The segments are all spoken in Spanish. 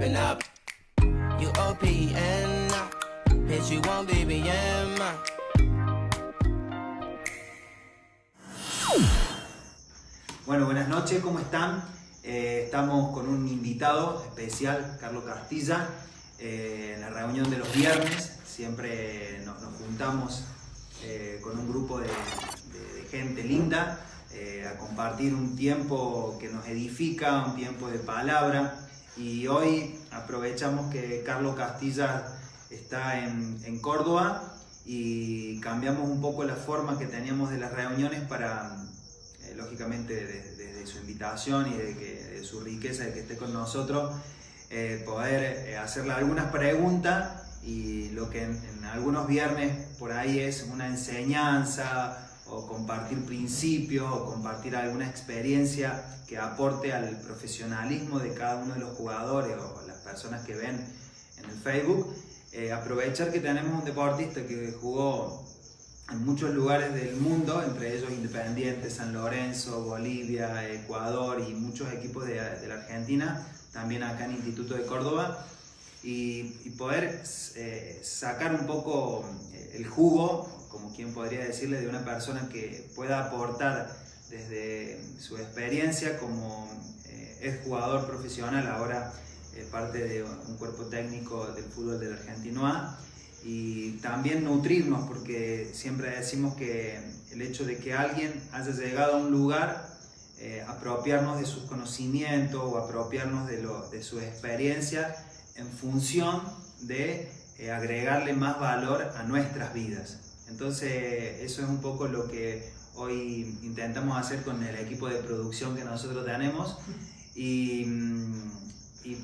open up. You OPN, bitch, you won't BBM. Bueno, buenas noches, ¿cómo están? Estamos con un invitado especial, Carlos Castilla, en la reunión de los viernes. Siempre nos juntamos con un grupo de gente linda a compartir un tiempo que nos edifica, un tiempo de palabra. Y hoy aprovechamos que Carlos Castilla está en Córdoba y cambiamos un poco la forma que teníamos de las reuniones para, lógicamente, desde su invitación y de su riqueza de que esté con nosotros, poder hacerle algunas preguntas y lo que en algunos viernes por ahí es una enseñanza o compartir principios o compartir alguna experiencia que aporte al profesionalismo de cada uno de los jugadores o las personas que ven en el Facebook. Aprovechar que tenemos un deportista que jugó en muchos lugares del mundo, entre ellos Independiente, San Lorenzo, Bolivia, Ecuador y muchos equipos de la Argentina, también acá en Instituto de Córdoba, y poder sacar un poco el jugo, como quien podría decirle, de una persona que pueda aportar desde su experiencia como es jugador profesional, ahora parte de un cuerpo técnico del fútbol del Argentino A, y también nutrirnos, porque siempre decimos que el hecho de que alguien haya llegado a un lugar, apropiarnos de sus conocimientos o apropiarnos de su experiencia en función de agregarle más valor a nuestras vidas. Entonces eso es un poco lo que hoy intentamos hacer con el equipo de producción que nosotros tenemos y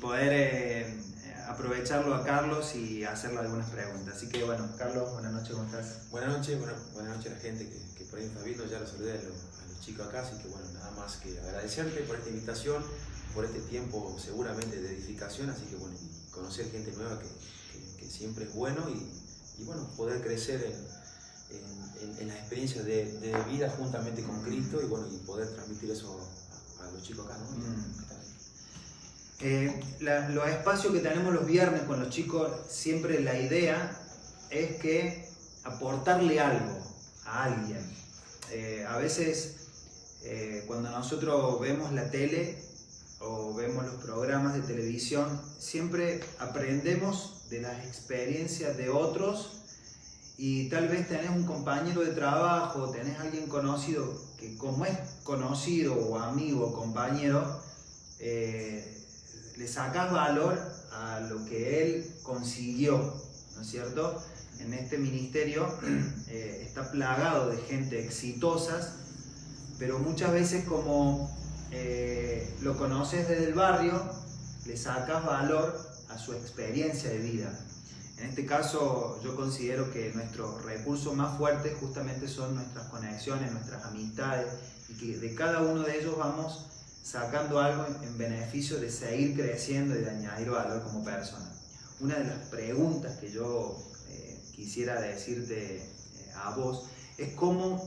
poder aprovecharlo a Carlos y hacerle algunas preguntas. Así que bueno, Carlos, buenas noches, ¿cómo estás? Buenas noches a la gente que por ahí está viendo, ya los saludé a los chicos acá, así que bueno, nada más que agradecerte por esta invitación, por este tiempo seguramente de edificación, así que bueno, conocer gente nueva que siempre es bueno y bueno, poder crecer en la experiencia de vida juntamente con Cristo y bueno, y poder transmitir eso a los chicos acá, ¿no? Los espacios que tenemos los viernes con los chicos, siempre la idea es que aportarle algo a alguien. A veces cuando nosotros vemos la tele o vemos los programas de televisión, siempre aprendemos de las experiencias de otros y tal vez tenés un compañero de trabajo, tenés alguien conocido que como es conocido o amigo o compañero, le sacas valor a lo que él consiguió, ¿no es cierto? En este ministerio está plagado de gente exitosas, pero muchas veces como lo conoces desde el barrio, le sacas valor a su experiencia de vida. En este caso yo considero que nuestros recursos más fuertes justamente son nuestras conexiones, nuestras amistades, y que de cada uno de ellos vamos sacando algo en beneficio de seguir creciendo y de añadir valor como persona. Una de las preguntas que yo quisiera decirte a vos es cómo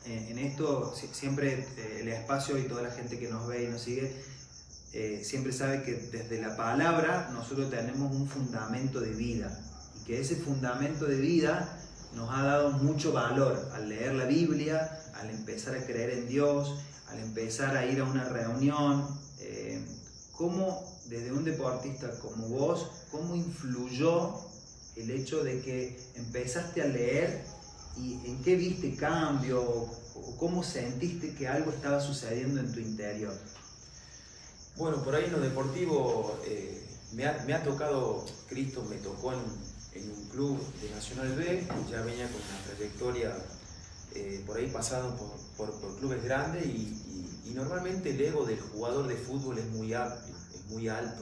en esto siempre el espacio y toda la gente que nos ve y nos sigue siempre sabe que desde la palabra nosotros tenemos un fundamento de vida y que ese fundamento de vida nos ha dado mucho valor al leer la Biblia, al empezar a creer en Dios, al empezar a ir a una reunión. ¿Cómo desde un deportista como vos, cómo influyó el hecho de que empezaste a leer y en qué viste cambio o cómo sentiste que algo estaba sucediendo en tu interior? Bueno, por ahí en lo deportivo me ha tocado, Cristo me tocó en un club de Nacional B, ya venía con una trayectoria por ahí pasando por clubes grandes y normalmente el ego del jugador de fútbol es muy amplio, es muy alto.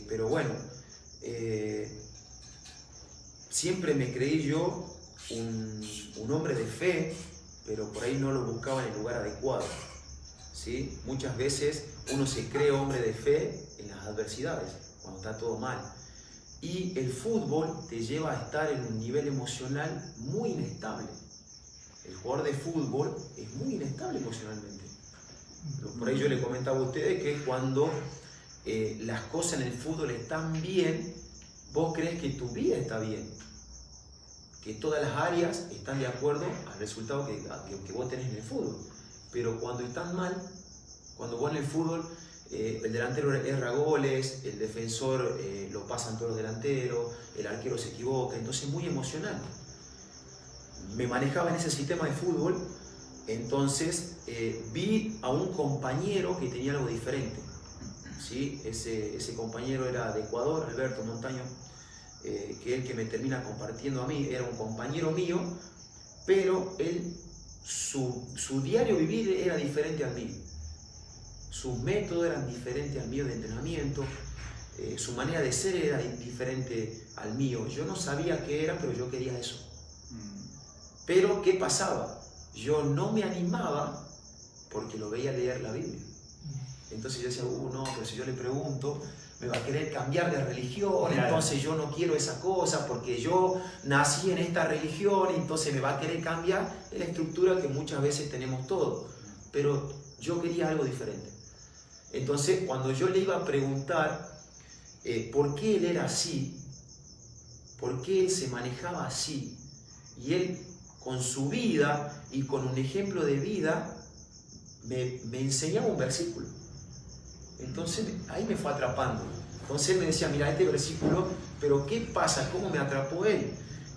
Pero bueno, siempre me creí yo un hombre de fe, pero por ahí no lo buscaba en el lugar adecuado, ¿sí? Muchas veces uno se cree hombre de fe en las adversidades, cuando está todo mal. Y el fútbol te lleva a estar en un nivel emocional muy inestable. El jugador de fútbol es muy inestable emocionalmente. Por ahí yo le comentaba a ustedes que cuando las cosas en el fútbol están bien, vos crees que tu vida está bien, que todas las áreas están de acuerdo al resultado que vos tenés en el fútbol. Pero cuando están mal, cuando vos en el fútbol, el delantero erra goles, el defensor lo pasan todos los delanteros, el arquero se equivoca, entonces muy emocional. Me manejaba en ese sistema de fútbol, entonces vi a un compañero que tenía algo diferente. ¿Sí? Ese compañero era de Ecuador, Alberto Montaño, que es el que me termina compartiendo a mí, era un compañero mío, pero él, su diario vivir era diferente al mío. Sus métodos eran diferentes al mío de entrenamiento, su manera de ser era diferente al mío. Yo no sabía qué era, pero yo quería eso. Pero, ¿qué pasaba? Yo no me animaba porque lo veía leer la Biblia. Entonces yo decía, no, pero si yo le pregunto, me va a querer cambiar de religión, claro. Entonces yo no quiero esa cosa porque yo nací en esta religión, entonces me va a querer cambiar. Es la estructura que muchas veces tenemos todos, pero yo quería algo diferente. Entonces cuando yo le iba a preguntar por qué él era así, por qué él se manejaba así, y él con su vida y con un ejemplo de vida me enseñaba un versículo. Entonces ahí me fue atrapando. Entonces él me decía, mira este versículo, pero ¿qué pasa? ¿Cómo me atrapó él?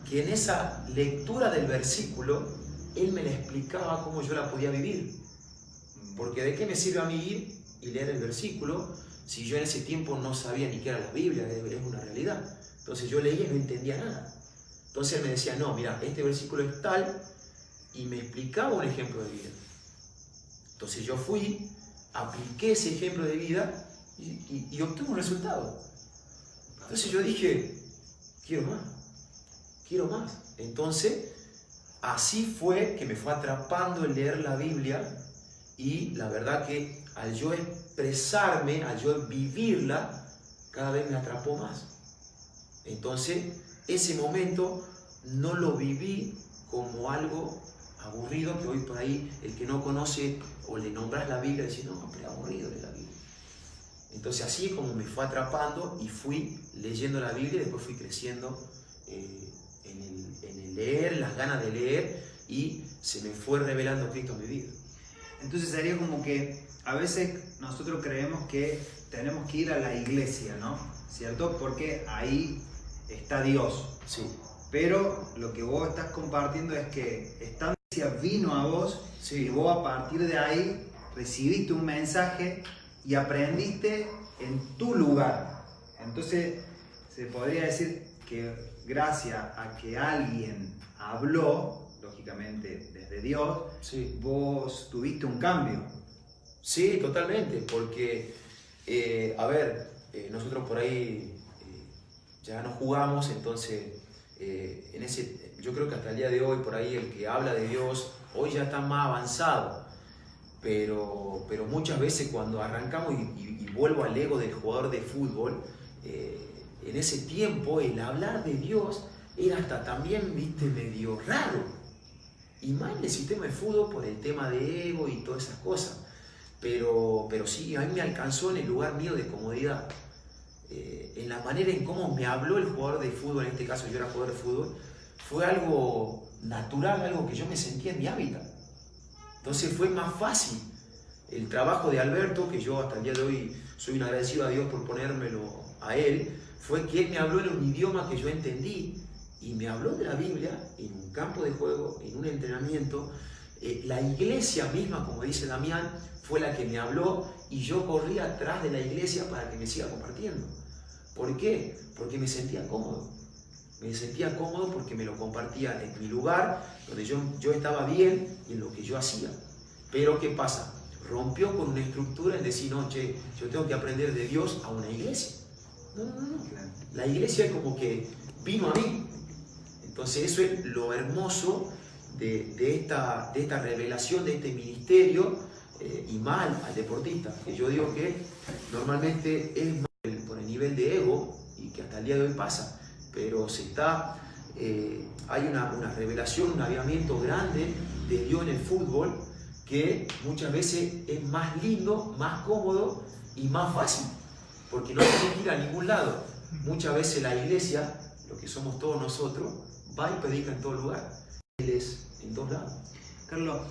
Que en esa lectura del versículo, él me la explicaba cómo yo la podía vivir. Porque ¿de qué me sirve a mí ir y leer el versículo si yo en ese tiempo no sabía ni qué era la Biblia? Es una realidad. Entonces yo leía y no entendía nada. Entonces él me decía, no, mira, este versículo es tal, y me explicaba un ejemplo de vida. Entonces yo fui, apliqué ese ejemplo de vida y obtuve un resultado. Entonces yo dije, quiero más. Entonces, así fue que me fue atrapando el leer la Biblia, y la verdad que al yo expresarme, al yo vivirla, cada vez me atrapó más. Entonces, ese momento no lo viví como algo aburrido, que hoy por ahí el que no conoce o le nombras la Biblia dice, no, pero aburrido de la Biblia. Entonces así es como me fue atrapando y fui leyendo la Biblia, y después fui creciendo en el leer, las ganas de leer, y se me fue revelando Cristo en mi vida. Entonces sería como que a veces nosotros creemos que tenemos que ir a la iglesia, ¿no? ¿Cierto? Porque ahí está Dios. Sí. Pero lo que vos estás compartiendo es que esta iglesia vino a vos, sí, y vos a partir de ahí recibiste un mensaje y aprendiste en tu lugar. Entonces se podría decir que gracias a que alguien habló, lógicamente desde Dios, sí, vos tuviste un cambio. Sí, totalmente, porque nosotros por ahí ya no jugamos, entonces yo creo que hasta el día de hoy por ahí el que habla de Dios hoy ya está más avanzado, pero muchas veces cuando arrancamos y vuelvo al ego del jugador de fútbol, en ese tiempo el hablar de Dios era hasta también, viste, medio raro, y más en el sistema de fútbol por el tema de ego y todas esas cosas, pero sí, a mí me alcanzó en el lugar mío de comodidad. En la manera en cómo me habló el jugador de fútbol, en este caso yo era jugador de fútbol, fue algo natural, algo que yo me sentía en mi hábitat. Entonces fue más fácil el trabajo de Alberto, que yo hasta el día de hoy soy un agradecido a Dios por ponérmelo a él, fue que él me habló en un idioma que yo entendí, y me habló de la Biblia en un campo de juego, en un entrenamiento. La iglesia misma, como dice Damián, fue la que me habló, y yo corrí atrás de la iglesia para que me siga compartiendo. ¿Por qué? Porque me sentía cómodo. Me sentía cómodo porque me lo compartía en mi lugar, donde yo estaba bien y en lo que yo hacía. Pero ¿qué pasa? Rompió con una estructura en decir, no, che, yo tengo que aprender de Dios a una iglesia. No. La iglesia es como que vino a mí. Entonces eso es lo hermoso de esta revelación, de este ministerio, y más al deportista, que yo digo que normalmente es más por el nivel de ego, y que hasta el día de hoy pasa, pero hay una revelación, un avivamiento grande de Dios en el fútbol, que muchas veces es más lindo, más cómodo y más fácil. porque no tenés que ir a ningún lado. Muchas veces la iglesia, lo que somos todos nosotros, va y predica en todo lugar. Él es en todos lados. Carlos,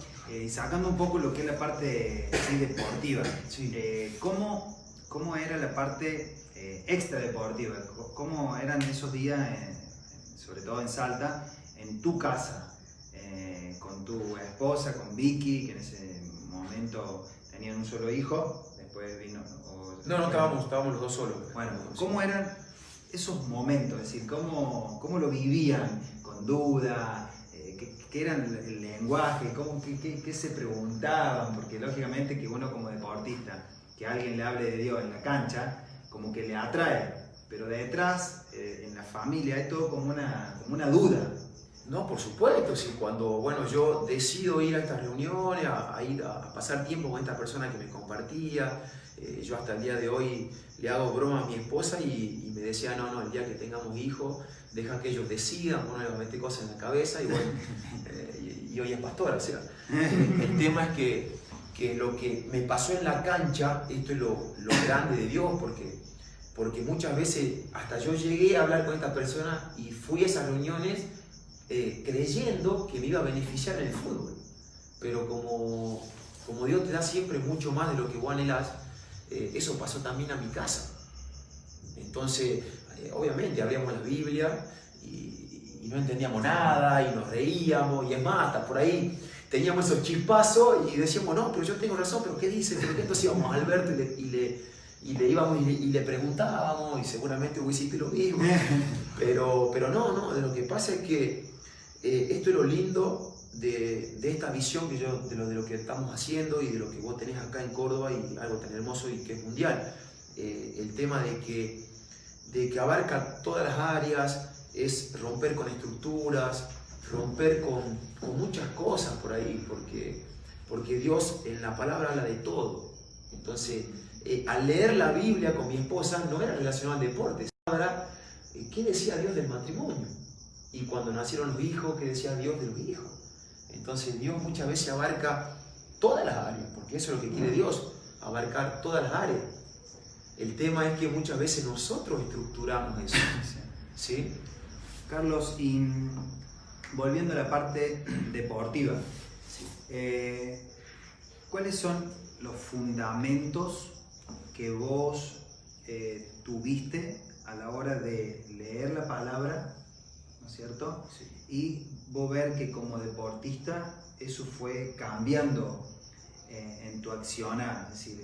sacando un poco lo que es la parte así, deportiva, Sí. ¿cómo era la parte extra deportiva? ¿Cómo eran esos días, sobre todo en Salta, en tu casa, con tu esposa, con Vicky, que en ese momento tenían un solo hijo, después vino... No, estábamos los dos solos. Bueno, ¿cómo eran esos momentos? Es decir, ¿cómo lo vivían? ¿Con duda? ¿Qué era el lenguaje? ¿Qué se preguntaban? Porque lógicamente que uno como deportista, que alguien le hable de Dios en la cancha, como que le atrae, pero detrás, en la familia, hay todo como una duda. No, por supuesto, sí, cuando yo decido ir a estas reuniones, a ir a pasar tiempo con esta persona que me compartía, yo hasta el día de hoy le hago broma a mi esposa y me decía, no, el día que tengamos hijos, deja que ellos decidan, uno les mete cosas en la cabeza y bueno, y hoy es pastora, o sea, el tema es que lo que me pasó en la cancha, esto es lo grande de Dios, porque muchas veces hasta yo llegué a hablar con esta persona y fui a esas reuniones creyendo que me iba a beneficiar en el fútbol, pero como Dios te da siempre mucho más de lo que vos anhelás, eso pasó también a mi casa. Entonces, obviamente abríamos la Biblia y no entendíamos nada y nos reíamos y es más, hasta por ahí teníamos esos chispazos y decíamos, no, pero yo tengo razón, pero ¿qué dice? ¿Pero qué? Entonces íbamos a Alberto y le íbamos y le preguntábamos y seguramente vos hiciste lo mismo, pero no, de lo que pasa es que esto es lo lindo de esta visión que de lo que estamos haciendo y de lo que vos tenés acá en Córdoba y algo tan hermoso y que es mundial. El tema de que abarca todas las áreas, es romper con estructuras, romper con muchas cosas por ahí, porque Dios en la palabra habla de todo. Entonces, al leer la Biblia con mi esposa no era relacionado al deporte, era ¿qué decía Dios del matrimonio? Y cuando nacieron los hijos, ¿qué decía Dios de los hijos? Entonces Dios muchas veces abarca todas las áreas, porque eso es lo que quiere Dios, abarcar todas las áreas. El tema es que muchas veces nosotros estructuramos eso, ¿sí? Carlos, y volviendo a la parte deportiva, ¿cuáles son los fundamentos que vos tuviste a la hora de leer la palabra, ¿no es cierto? Sí. Y vos ver que como deportista eso fue cambiando en tu accionar, es decir,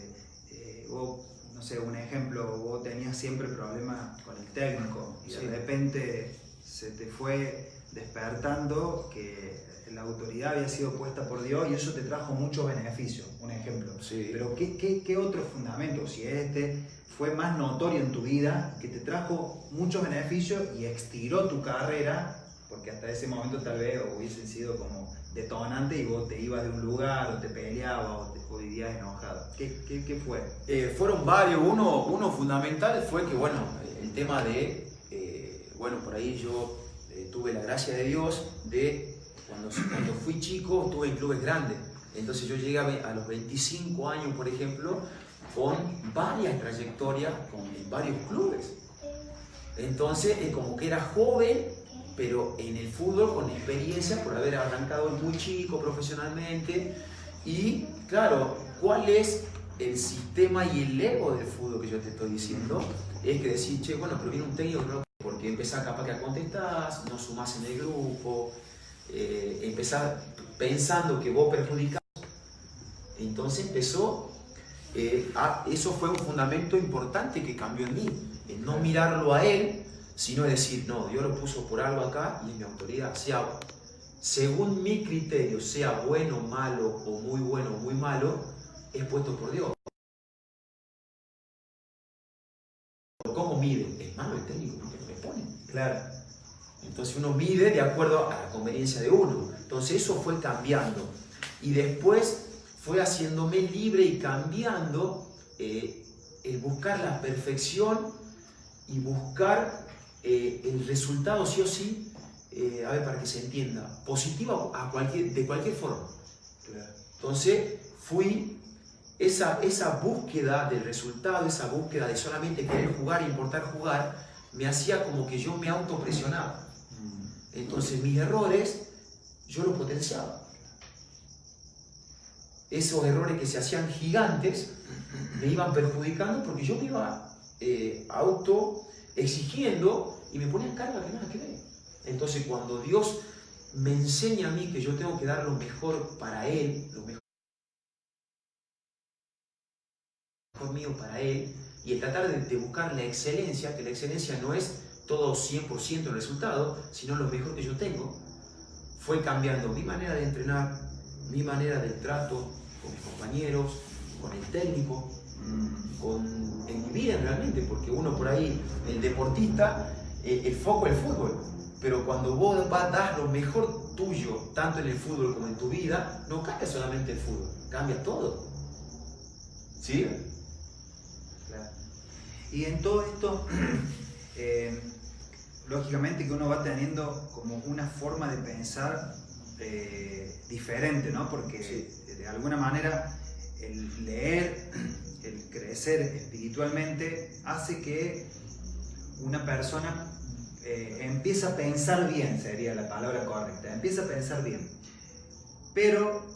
vos, no sé, un ejemplo, vos tenías siempre problemas con el técnico y de repente se te fue despertando que la autoridad había sido puesta por Dios y eso te trajo muchos beneficios, un ejemplo. Sí. Pero ¿qué otro fundamento, si fue más notorio en tu vida, que te trajo muchos beneficios y estiró tu carrera, porque hasta ese momento tal vez hubiesen sido como detonante y vos te ibas de un lugar o te peleabas o vivías enojado? ¿Qué fue? Fueron varios. Uno fundamental fue que, el tema de, por ahí yo tuve la gracia de Dios de, cuando fui chico, estuve en clubes grandes. Entonces yo llegué a los 25 años, por ejemplo, con varias trayectorias en varios clubes. Entonces es como que era joven, pero en el fútbol con experiencia por haber arrancado muy chico profesionalmente. Y claro, ¿cuál es el sistema y el ego del fútbol que yo te estoy diciendo? Es que decir, pero viene un técnico, no, porque empezás capaz que a contestar, no sumás en el grupo, empezás pensando que vos perjudicás. Entonces empezó, eso fue un fundamento importante que cambió en mí, en no mirarlo a él, sino decir, no, Dios lo puso por algo acá y en mi autoridad, sea según mi criterio, sea bueno, malo o muy malo, es puesto por Dios. ¿Cómo mide? Es malo el técnico porque no me pone. Claro. Entonces uno mide de acuerdo a la conveniencia de uno. Entonces eso fue cambiando. Y después fue haciéndome libre y cambiando el buscar la perfección y buscar el resultado sí o sí, para que se entienda, positivo de cualquier forma. Claro. Entonces fui esa búsqueda del resultado, esa búsqueda de solamente querer jugar e importar jugar, me hacía como que yo me autopresionaba. Entonces mis errores, yo los potenciaba. Esos errores que se hacían gigantes, me iban perjudicando porque yo me iba auto exigiendo y me ponía carga que nada que ver. Entonces cuando Dios me enseña a mí que yo tengo que dar lo mejor para Él, lo mejor mío para Él, y el tratar de buscar la excelencia, que la excelencia no es todo 100% el resultado, sino lo mejor que yo tengo, fue cambiando mi manera de entrenar, mi manera del trato con mis compañeros, con el técnico, en mi vida realmente, porque uno por ahí, el deportista, el foco es el fútbol, pero cuando vos das lo mejor tuyo, tanto en el fútbol como en tu vida, no cambia solamente el fútbol, cambia todo. ¿Sí? Claro. Y en todo esto, lógicamente que uno va teniendo como una forma de pensar diferente, ¿no? Porque sí, de alguna manera el leer, el crecer espiritualmente hace que una persona empieza a pensar bien, sería la palabra correcta, empieza a pensar bien. Pero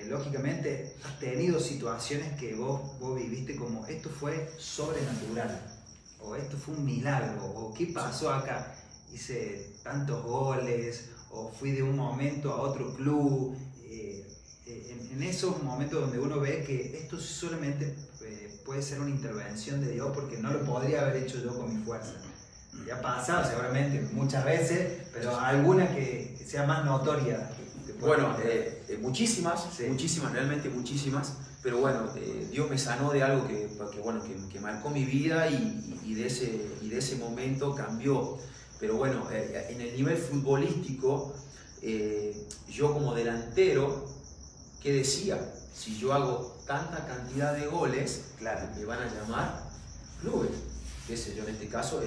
lógicamente has tenido situaciones que vos viviste como esto fue sobrenatural, o esto fue un milagro, o qué pasó acá, hice tantos goles, o fui de un momento a otro club. En esos momentos donde uno ve que esto solamente puede ser una intervención de Dios porque no lo podría haber hecho yo con mi fuerza. Ya ha pasado seguramente muchas veces, pero alguna que sea más notoria. Bueno, muchísimas, sí, muchísimas, realmente muchísimas, pero bueno, Dios me sanó de algo que marcó mi vida y de ese momento cambió. Pero bueno, en el nivel futbolístico, yo como delantero, ¿qué decía? Si yo hago tanta cantidad de goles, claro, me van a llamar clubes, qué sé yo, en este caso,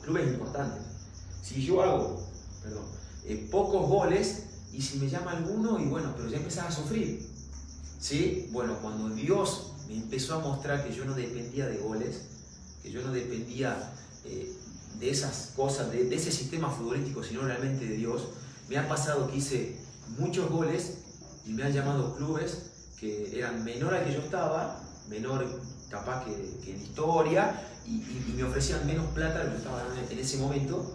clubes importantes. Si yo hago, pocos goles, y si me llama alguno, y bueno, pero ya empezaba a sufrir, ¿sí? Bueno, cuando Dios me empezó a mostrar que yo no dependía de goles, que yo no dependía de esas cosas, de ese sistema futbolístico, sino realmente de Dios, me ha pasado que hice muchos goles y me han llamado clubes que eran menor a que yo estaba, menor capaz que en historia, y me ofrecían menos plata de lo que estaba en ese momento,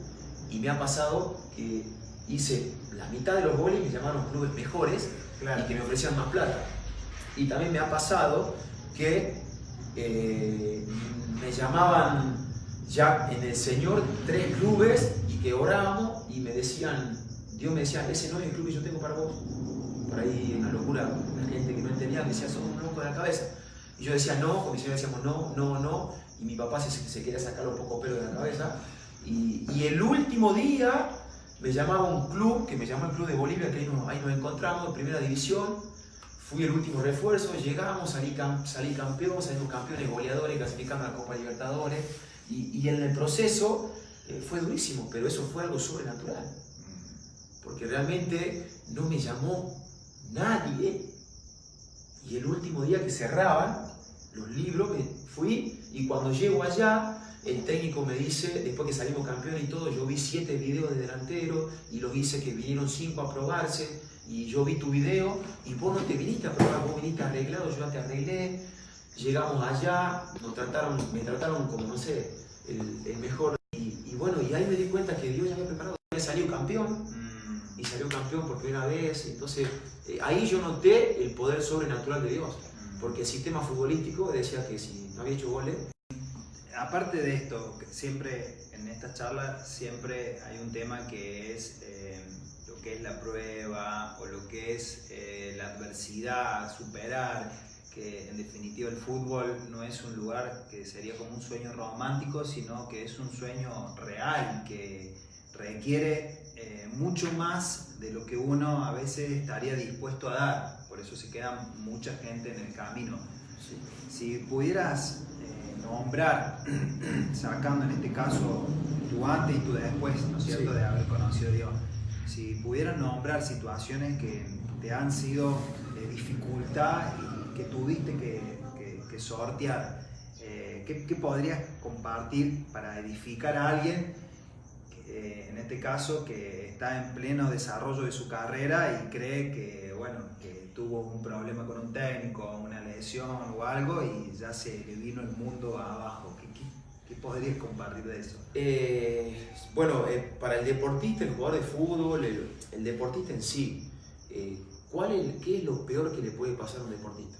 y me ha pasado que hice la mitad de los goles y me llamaron clubes mejores, claro, y que me ofrecían más plata. Y también me ha pasado que me llamaban ya en el Señor 3 clubes y que orábamos y me decían, Dios me decía, ese no es el club que yo tengo para vos. Por ahí una locura, la gente que no entendía me decía, sos un loco de la cabeza. Y yo decía no, con mi señora decíamos no, y mi papá se quería sacar los pocos pelos de la cabeza. Y el último día me llamaba un club, que me llamó el Club de Bolivia, que ahí nos encontramos en primera división. Fui el último refuerzo, llegamos, salí campeón, salimos campeones, goleadores, clasificando a la Copa Libertadores. Y en el proceso fue durísimo, pero eso fue algo sobrenatural. Porque realmente no me llamó nadie. Y el último día que cerraban los libros, me fui, y cuando llego allá, el técnico me dice, después que salimos campeones y todo, yo vi 7 videos de delantero y los hice que vinieron 5 a probarse, y yo vi tu video y vos no te viniste a probar, vos viniste arreglado, yo ya te arreglé. Llegamos allá, me trataron como, no sé, el mejor, y bueno, y ahí me di cuenta que Dios ya me había preparado. Me salió campeón, y salió campeón por primera vez. Entonces ahí yo noté el poder sobrenatural de Dios, porque el sistema futbolístico decía que si no había hecho goles. Aparte de esto, siempre en estas charlas siempre hay un tema que es lo que es la prueba, o lo que es la adversidad, superar, que en definitiva el fútbol no es un lugar que sería como un sueño romántico, sino que es un sueño real, que requiere mucho más de lo que uno a veces estaría dispuesto a dar. Por eso se queda mucha gente en el camino. Sí. Si pudieras nombrar, sacando en este caso tu antes y tu después, ¿no es cierto?, sí, de haber conocido a Dios, si pudieras nombrar situaciones que te han sido de dificultad y que tuviste que sortear, ¿qué podrías compartir para edificar a alguien, en este caso, que está en pleno desarrollo de su carrera y cree que, bueno, que tuvo un problema con un técnico, una lesión o algo y ya se le vino el mundo abajo? ¿Qué podrías compartir de eso? Para el deportista, el jugador de fútbol, el deportista en sí, ¿qué es lo peor que le puede pasar a un deportista?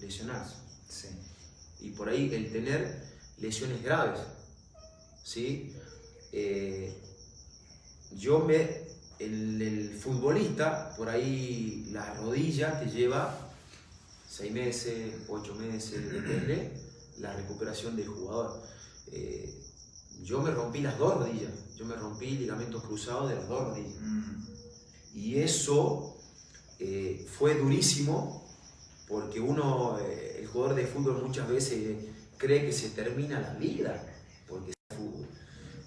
Lesionarse. Sí. Y por ahí el tener lesiones graves, ¿sí? El futbolista, por ahí la rodilla te lleva 6 meses, 8 meses, depende la recuperación del jugador. Yo me rompí las 2 rodillas, yo me rompí ligamentos cruzados de las 2 rodillas. Y eso fue durísimo porque el jugador de fútbol muchas veces cree que se termina la vida porque es fútbol.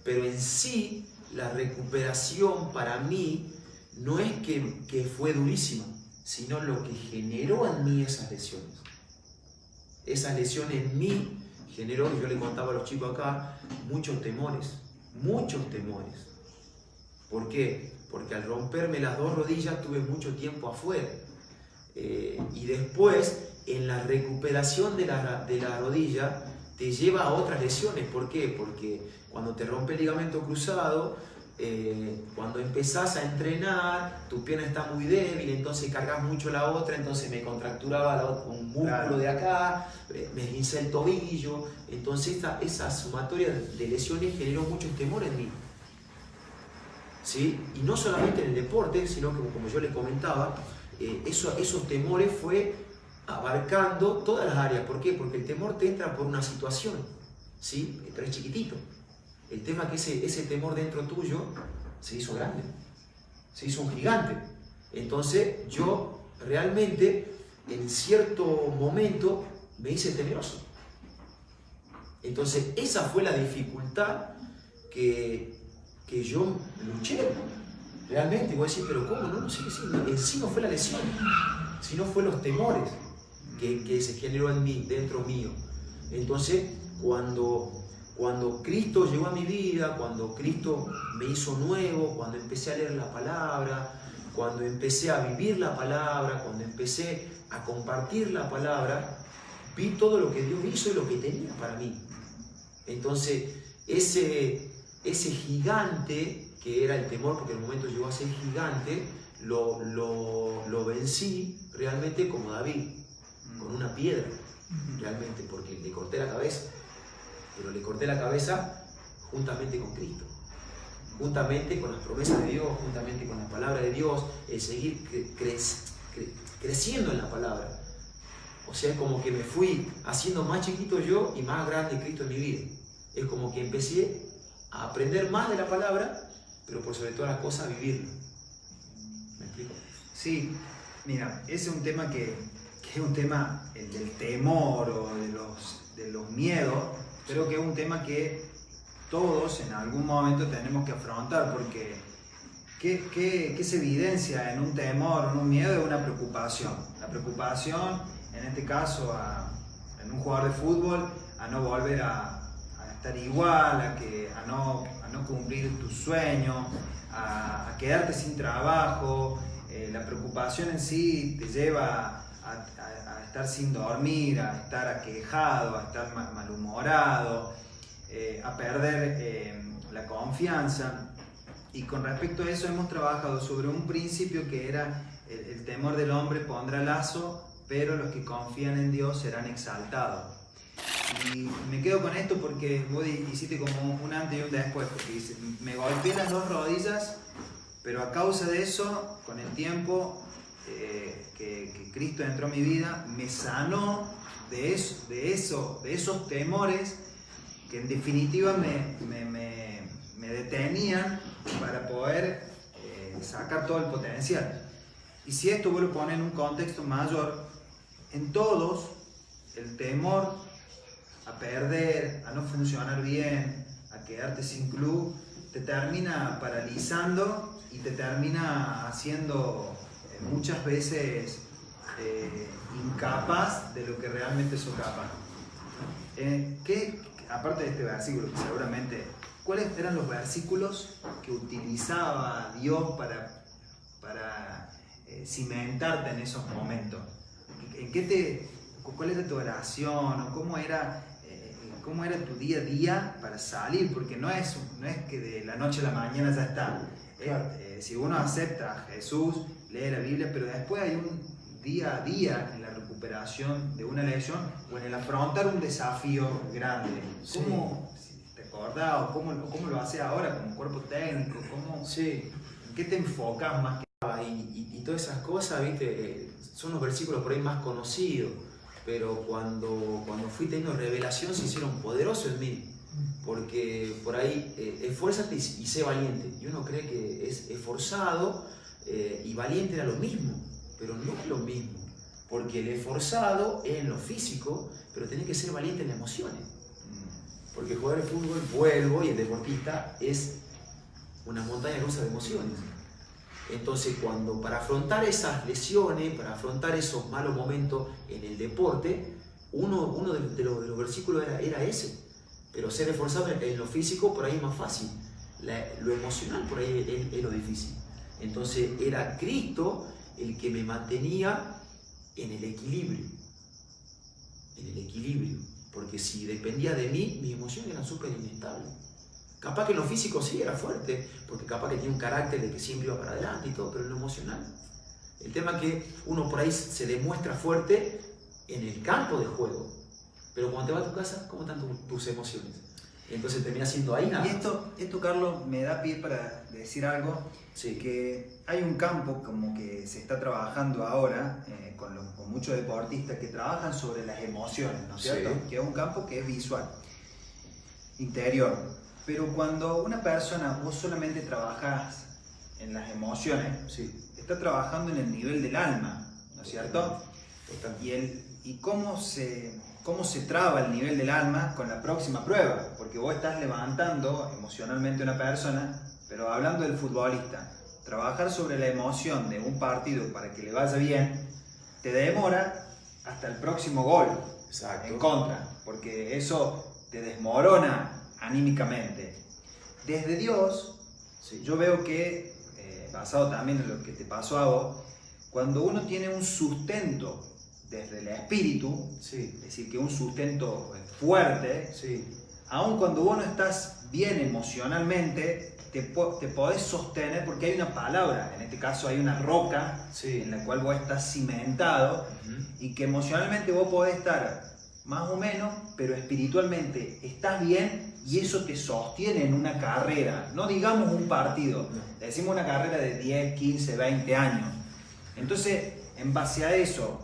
Pero en sí, la recuperación para mí no es que fue durísima, sino lo que generó en mí esas lesiones. Esas lesiones en mí generó, yo le contaba a los chicos acá, muchos temores. ¿Por qué? Porque al romperme las 2 rodillas tuve mucho tiempo afuera. Y después, en la recuperación de la rodilla, te lleva a otras lesiones. ¿Por qué? Porque cuando te rompe el ligamento cruzado, cuando empezás a entrenar, tu pierna está muy débil, entonces cargas mucho la otra, entonces me contracturaba un músculo de acá, me esguincé el tobillo, entonces esa sumatoria de lesiones generó mucho temor en mí. ¿Sí? Y no solamente en el deporte, sino que como yo le comentaba, esos temores fue abarcando todas las áreas. ¿Por qué? Porque el temor te entra por una situación, ¿sí? Pero es chiquitito. El tema es que ese temor dentro tuyo se hizo grande, se hizo un gigante. Entonces yo realmente en cierto momento me hice temeroso. Entonces esa fue la dificultad que yo luché. Realmente, voy a decir, pero ¿cómo? No, sí, en sí no fue la lesión, sino fue los temores que se generó en mí, dentro mío. Entonces, cuando Cristo llegó a mi vida, cuando Cristo me hizo nuevo, cuando empecé a leer la palabra, cuando empecé a vivir la palabra, cuando empecé a compartir la palabra, vi todo lo que Dios hizo y lo que tenía para mí. Entonces, ese gigante que era el temor, porque en el momento llegó a ser gigante, lo vencí realmente como David, con una piedra, realmente, porque le corté la cabeza. Pero le corté la cabeza juntamente con Cristo, juntamente con las promesas de Dios, juntamente con la palabra de Dios, el seguir creciendo en la palabra. O sea, es como que me fui haciendo más chiquito yo y más grande Cristo en mi vida. Es como que empecé a aprender más de la palabra, pero por sobre todas las cosas a vivirla. ¿Me explico? Sí, mira, ese es un tema que es un tema, el del temor o de los miedos. Creo que es un tema que todos en algún momento tenemos que afrontar, porque ¿qué se evidencia en un temor o en un miedo? Es una preocupación. La preocupación, en este caso, en un jugador de fútbol, a no volver a estar igual, a no cumplir tu sueño, a quedarte sin trabajo. La preocupación en sí te lleva a estar sin dormir, a estar aquejado, a estar malhumorado, a perder la confianza. Y con respecto a eso hemos trabajado sobre un principio que era el temor del hombre pondrá lazo, pero los que confían en Dios serán exaltados. Y me quedo con esto porque vos hiciste como un antes y un después, porque dice, me golpeé las 2 rodillas, pero a causa de eso, con el tiempo que Cristo entró en mi vida, me sanó de esos temores que en definitiva me detenían para poder sacar todo el potencial. Y si esto vos lo pones en un contexto mayor, en todos el temor a perder, a no funcionar bien, a quedarte sin club, te termina paralizando y te termina haciendo muchas veces incapaz de lo que realmente sos capaz. Aparte de este versículo, que seguramente, ¿cuáles eran los versículos que utilizaba Dios para cimentarte en esos momentos? ¿Cuál era tu oración? ¿O cómo era tu día a día para salir? Porque no es que de la noche a la mañana ya está. Claro. Si uno acepta a Jesús, lee la Biblia, pero después hay un día a día en la recuperación de una lesión o en el afrontar un desafío grande. Sí. ¿Cómo, si te acordás, o cómo lo haces ahora como cuerpo técnico? Sí. ¿En qué te enfocas más que Y todas esas cosas, viste, son los versículos por ahí más conocidos, pero cuando fui teniendo revelación se hicieron poderosos en mí, porque por ahí esfuérzate y sé valiente, y uno cree que es esforzado y valiente era lo mismo, pero no es lo mismo, porque el esforzado es en lo físico, pero tenés que ser valiente en las emociones, porque jugar al fútbol, vuelvo, y el deportista es una montaña rusa de emociones. Entonces, para afrontar esas lesiones, para afrontar esos malos momentos en el deporte, uno de los versículos era ese. Pero ser esforzado en lo físico por ahí es más fácil. Lo emocional por ahí es lo difícil. Entonces, era Cristo el que me mantenía en el equilibrio. En el equilibrio. Porque si dependía de mí, mis emociones eran súper inestables. Capaz que en lo físico sí era fuerte, porque capaz que tiene un carácter de que siempre iba para adelante y todo, pero en lo emocional. El tema es que uno por ahí se demuestra fuerte en el campo de juego, pero cuando te vas a tu casa, ¿cómo están tus emociones? Entonces termina siendo ahí nada. Y esto, Carlos, me da pie para decir algo, Sí. que hay un campo como que se está trabajando ahora con muchos deportistas que trabajan sobre las emociones, ¿no es cierto? Sí. Que es un campo que es visual, interior. Pero cuando una persona, vos solamente trabajás en las emociones, Sí. está trabajando en el nivel del alma, ¿no es cierto? Totalmente. Y cómo se traba el nivel del alma con la próxima prueba, porque vos estás levantando emocionalmente a una persona, pero hablando del futbolista, trabajar sobre la emoción de un partido para que le vaya bien, te demora hasta el próximo gol. Exacto. En contra, porque eso te desmorona anímicamente. Desde Dios, Sí. yo veo que, basado también en lo que te pasó a vos, cuando uno tiene un sustento desde el espíritu, Sí. es decir, que un sustento fuerte, Sí. aun cuando vos no estás bien emocionalmente, te podés sostener porque hay una palabra, en este caso hay una roca Sí. en la cual vos estás cimentado y que emocionalmente vos podés estar más o menos, pero espiritualmente estás bien y eso te sostiene en una carrera, no digamos un partido, No. decimos una carrera de 10, 15, 20 años. Entonces, en base a eso,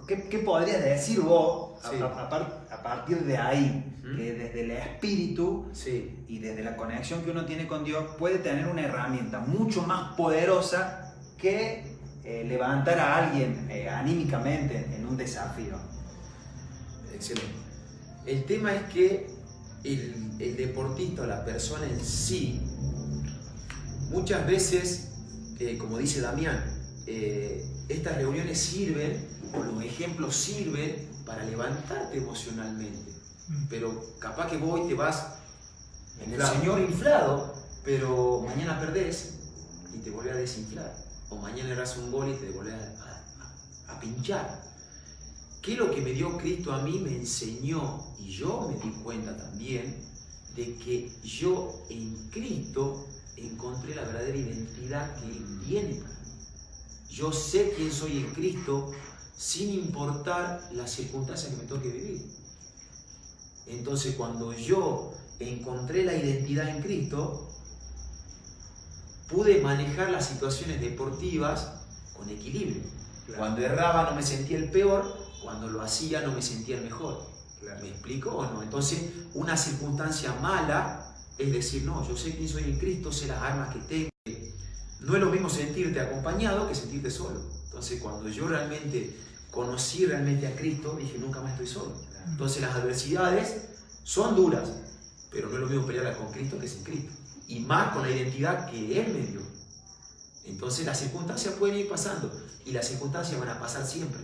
¿qué podrías decir vos Sí. a partir de ahí? Ujú. Que desde el espíritu Sí. y desde la conexión que uno tiene con Dios puede tener una herramienta mucho más poderosa que levantar a alguien anímicamente en un desafío. Excelente. El tema es que el deportista o la persona en sí, muchas veces, como dice Damián, estas reuniones sirven, o los ejemplos sirven para levantarte emocionalmente. Pero capaz que vos hoy te vas en el Inflado. Señor inflado, pero mañana perdés y te volvés a desinflar. O mañana erras un gol y te volvés a pinchar. ¿Qué es lo que me dio Cristo a mí? Me enseñó, y yo me di cuenta también, de que yo en Cristo encontré la verdadera identidad que Él tiene para mí. Yo sé quién soy en Cristo sin importar las circunstancias que me toque vivir. Entonces, cuando yo encontré la identidad en Cristo, pude manejar las situaciones deportivas con equilibrio. Claro. Cuando erraba no me sentía el peor, cuando lo hacía no me sentía el mejor. Claro. ¿Me explico o no? Entonces, una circunstancia mala es decir, no, yo sé quién soy en Cristo, sé las armas que tengo. No es lo mismo sentirte acompañado que sentirte solo. Entonces, cuando yo realmente conocí realmente a Cristo, dije, nunca más estoy solo. Entonces, las adversidades son duras, pero no es lo mismo pelearla con Cristo que sin Cristo. Y más con la identidad que Él me dio. Entonces las circunstancias pueden ir pasando y las circunstancias van a pasar siempre.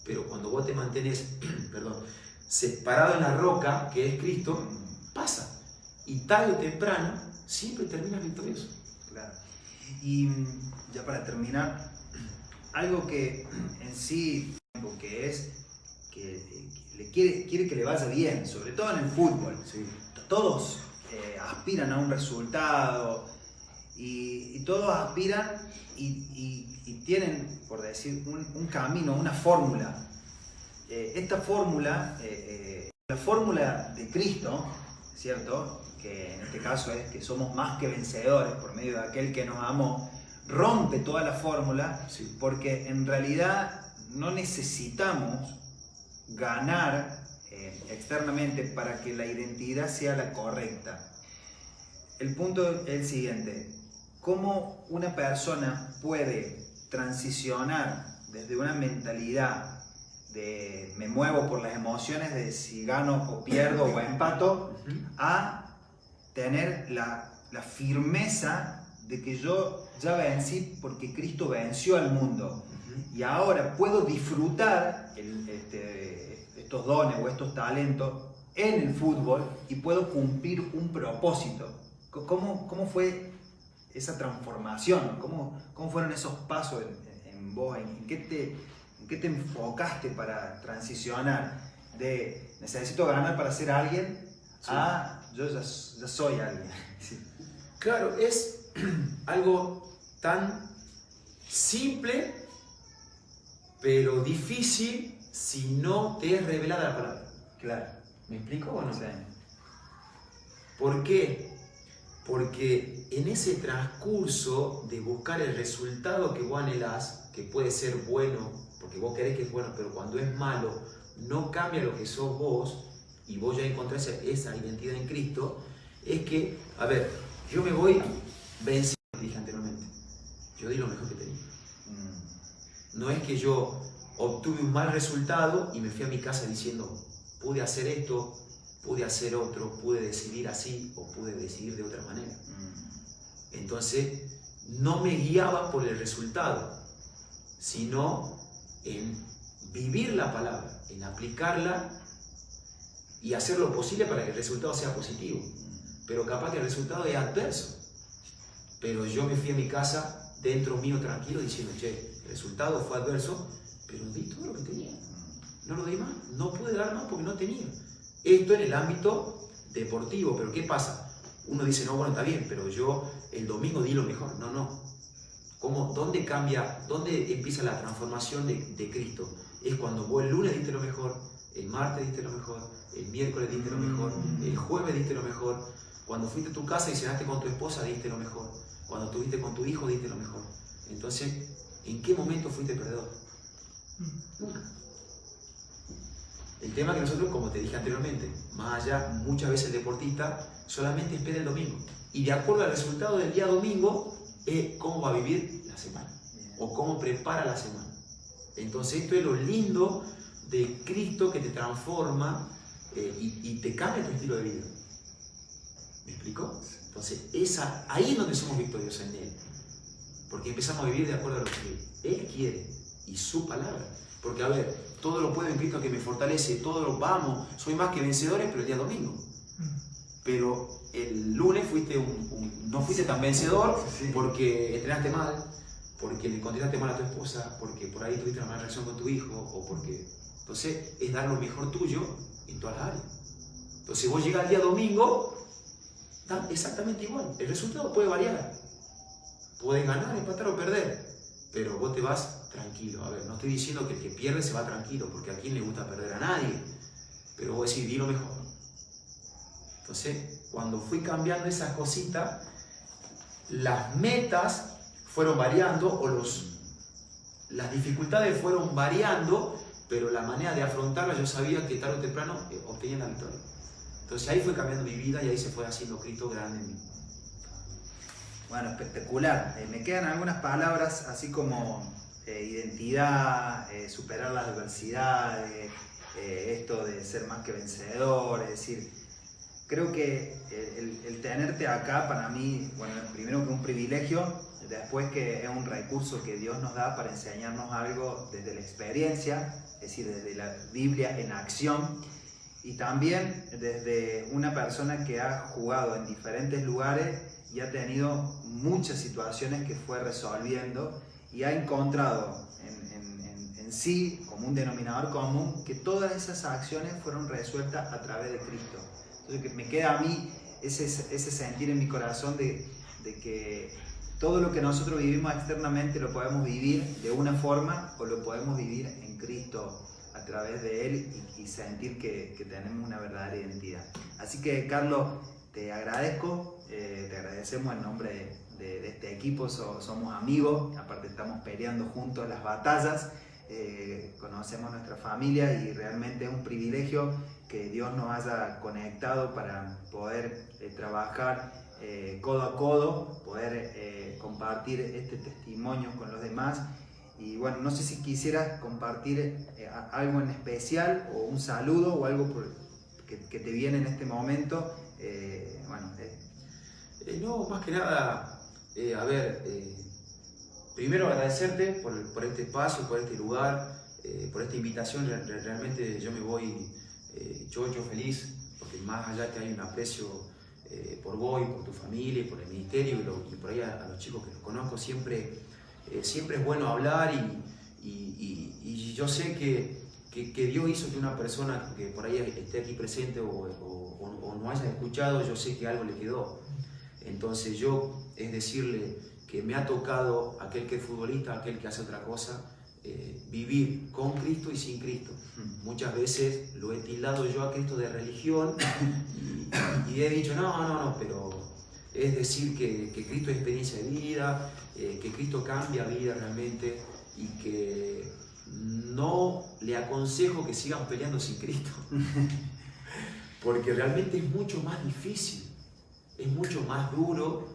Pero cuando vos te mantenés, perdón, separado en la roca que es Cristo, pasa. Y tarde o temprano siempre terminas victorioso. Claro. Y ya para terminar, algo que en sí, que es que le quiere que le vaya bien, sobre todo en el fútbol. Sí. Todos aspiran a un resultado y todos aspiran y tienen, por decir, un camino, una fórmula. Esta fórmula, la fórmula de Cristo, ¿cierto? Que en este caso es que somos más que vencedores por medio de aquel que nos amó, rompe toda la fórmula, Sí. porque en realidad no necesitamos ganar externamente para que la identidad sea la correcta. El punto es el siguiente: ¿cómo una persona puede transicionar desde una mentalidad de me muevo por las emociones de si gano o pierdo o empato, a tener la firmeza de que yo ya vencí porque Cristo venció al mundo y ahora puedo disfrutar estos dones o estos talentos en el fútbol y puedo cumplir un propósito? ¿Cómo fue esa transformación? ¿Cómo fueron esos pasos en vos? ¿En qué te enfocaste para transicionar de necesito ganar para ser alguien a yo ya soy alguien? Sí. Claro, es algo tan simple, pero difícil si no te es revelada la palabra. Claro. ¿Me explico o no? Sí. ¿Por qué? Porque en ese transcurso de buscar el resultado que vos anhelás, que puede ser bueno, porque vos querés que es bueno, pero cuando es malo, no cambia lo que sos vos, y vos ya encontrás esa identidad en Cristo, es que, a ver, yo me voy venciendo, dije anteriormente, yo di lo mejor que tenía. No es que yo obtuve un mal resultado y me fui a mi casa diciendo, pude hacer esto, pude hacer otro, pude decidir así o pude decidir de otra manera. Entonces, no me guiaba por el resultado, sino en vivir la palabra, en aplicarla y hacer lo posible para que el resultado sea positivo. Pero capaz que el resultado es adverso. Pero yo me fui a mi casa dentro mío tranquilo diciendo, che, el resultado fue adverso, pero di todo lo que tenía. No lo di más, no pude dar más porque no tenía. Esto en el ámbito deportivo, pero ¿qué pasa? Uno dice, no, bueno, está bien, pero yo el domingo di lo mejor. No. ¿Dónde cambia, dónde empieza la transformación de Cristo? Es cuando vos el lunes diste lo mejor, el martes diste lo mejor, el miércoles diste lo mejor, el jueves diste lo mejor, cuando fuiste a tu casa y cenaste con tu esposa diste lo mejor, cuando estuviste con tu hijo diste lo mejor. Entonces, ¿en qué momento fuiste perdedor? Nunca. El tema que nosotros, como te dije anteriormente, más allá, muchas veces el deportista solamente espera el domingo. Y de acuerdo al resultado del día domingo, es cómo va a vivir la semana. O cómo prepara la semana. Entonces esto es lo lindo de Cristo que te transforma y te cambia tu estilo de vida. ¿Me explico? Entonces ahí es donde somos victoriosos en Él. Porque empezamos a vivir de acuerdo a lo que Él quiere y su palabra. Porque a ver, todo lo puedo en Cristo que me fortalece, todo lo vamos, soy más que vencedores, pero el día domingo. Pero el lunes no fuiste tan vencedor porque entrenaste mal, porque le contestaste mal a tu esposa, porque por ahí tuviste una mala reacción con tu hijo, o porque... Entonces es dar lo mejor tuyo en todas las áreas. Entonces vos llegas al día domingo, está exactamente igual. El resultado puede variar. Puedes ganar, empatar o perder, pero vos te vas tranquilo. A ver, no estoy diciendo que el que pierde se va tranquilo, porque a quién le gusta perder, a nadie. Pero vos decís, di lo mejor. Entonces, cuando fui cambiando esas cositas, las metas fueron variando o las dificultades fueron variando, pero la manera de afrontarlas yo sabía que tarde o temprano obtenía la victoria. Entonces ahí fue cambiando mi vida y ahí se fue haciendo Cristo grande en mí. Bueno, espectacular. Me quedan algunas palabras así como identidad, superar las adversidades, esto de ser más que vencedor, es decir, creo que el tenerte acá para mí, bueno, primero que un privilegio, después que es un recurso que Dios nos da para enseñarnos algo desde la experiencia, es decir, desde la Biblia en acción, y también desde una persona que ha jugado en diferentes lugares y ha tenido muchas situaciones que fue resolviendo y ha encontrado en sí, como un denominador común, que todas esas acciones fueron resueltas a través de Cristo. Entonces que me queda a mí ese sentir en mi corazón de que todo lo que nosotros vivimos externamente lo podemos vivir de una forma o lo podemos vivir en Cristo a través de Él y sentir que tenemos una verdadera identidad. Así que, Carlos, te agradezco, te agradecemos en nombre de este equipo, somos amigos, aparte estamos peleando juntos las batallas, conocemos nuestra familia y realmente es un privilegio que Dios nos haya conectado para poder trabajar codo a codo, poder compartir este testimonio con los demás. Y bueno, no sé si quisieras compartir algo en especial o un saludo o algo que te viene en este momento. No, más que nada, primero agradecerte por este espacio, por este lugar, por esta invitación. Realmente yo me voy chocho, feliz, porque más allá que hay un aprecio por vos y por tu familia y por el ministerio y por ahí a los chicos que los conozco, siempre es bueno hablar y yo sé que Dios hizo que una persona que por ahí esté aquí presente o no haya escuchado, yo sé que algo le quedó. Entonces es decirle que me ha tocado, aquel que es futbolista, aquel que hace otra cosa, vivir con Cristo y sin Cristo. Muchas veces lo he tildado yo a Cristo de religión y he dicho no, pero es decir que Cristo es experiencia de vida, que Cristo cambia vida realmente y que no le aconsejo que sigan peleando sin Cristo, porque realmente es mucho más difícil, es mucho más duro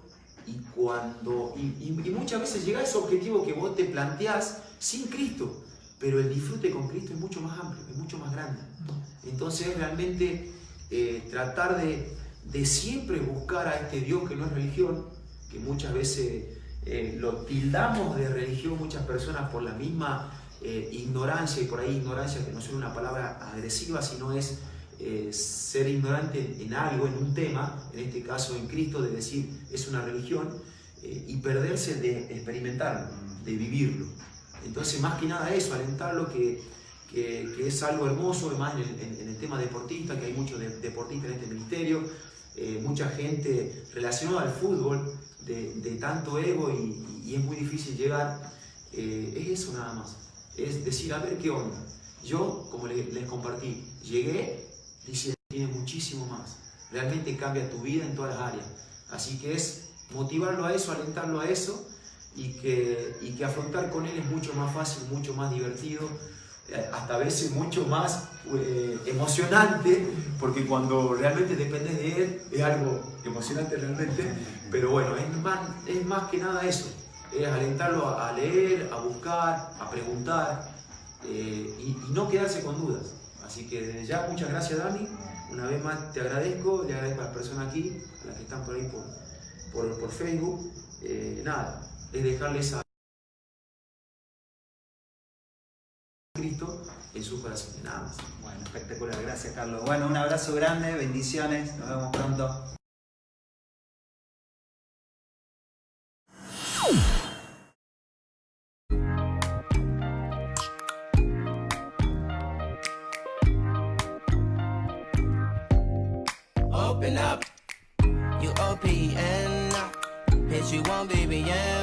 y muchas veces llega a ese objetivo que vos te planteás sin Cristo, pero el disfrute con Cristo es mucho más amplio, es mucho más grande. Entonces realmente tratar de siempre buscar a este Dios que no es religión, que muchas veces lo tildamos de religión muchas personas por la misma ignorancia, y por ahí ignorancia que no es una palabra agresiva, sino es ser ignorante en algo, en un tema, en este caso en Cristo, de decir es una religión, y perderse de experimentarlo, de vivirlo. Entonces, más que nada eso, alentarlo que es algo hermoso, además en el tema deportista, que hay muchos deportistas en este ministerio, mucha gente relacionada al fútbol, de tanto ego y es muy difícil llegar. Es eso nada más, es decir, a ver qué onda. Yo, como les compartí, llegué, dice, tiene muchísimo más, realmente cambia tu vida en todas las áreas. Así que es motivarlo a eso, alentarlo a eso, y que afrontar con él es mucho más fácil, mucho más divertido, hasta a veces mucho más emocionante, porque cuando realmente dependes de él es algo emocionante realmente, pero bueno, es más que nada eso, es alentarlo a leer, a buscar, a preguntar y no quedarse con dudas. Así que desde ya, muchas gracias, Dani, una vez más te agradezco, le agradezco a las personas aquí, a las que están por ahí por Facebook, nada, es dejarles a Cristo en su corazón, nada más. Bueno, espectacular, gracias, Carlos. Bueno, un abrazo grande, bendiciones, nos vemos pronto. Open up, you open, pitch you want, baby, yeah.